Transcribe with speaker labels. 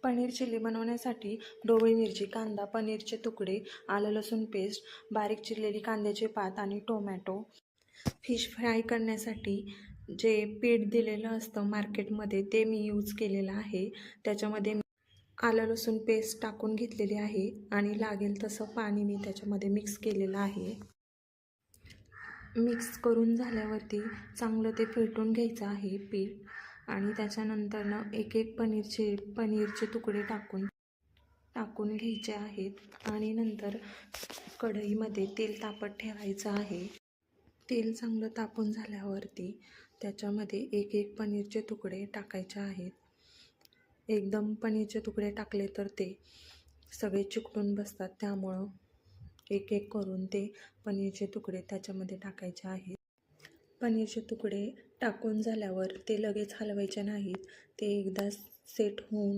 Speaker 1: Paneer chilli बनवण्यासाठी ढोबळी मिरची, कांदा, पनीरचे तुकडे, आलं लसूण पेस्ट, बारीक चिरलेली कांद्याचे पात आणि टोमॅटो. फिश फ्राय करण्यासाठी जे पीठ दिलेलं असतं मार्केटमध्ये ते मी यूज केलेलं आहे. त्याच्यामध्ये आलं लसूण पेस्ट टाकून घेतलेली आहे आणि लागेल तसं पाणी मी त्याच्यामध्ये मिक्स केलेलं आहे. मिक्स करून झाल्यावरती चांगलं ते फेटून घ्यायचं आहे पीठ आणि त्याच्यानंतरनं एक एक पनीरचे तुकडे टाकून घ्यायचे आहेत आणि नंतर कढईमध्ये तेल तापत ठेवायचं आहे. तेल चांगलं तापून झाल्यावरती त्याच्यामध्ये एक एक पनीरचे तुकडे टाकायचे आहेत. एकदम पनीरचे तुकडे टाकले तर ते सगळे चिकटून बसतात, त्यामुळं एक एक करून ते पनीरचे तुकडे त्याच्यामध्ये टाकायचे आहेत. पनीरचे तुकडे टाकून झाल्यावर ते लगेच हलवायचे नाहीत. ते एकदा सेट होऊन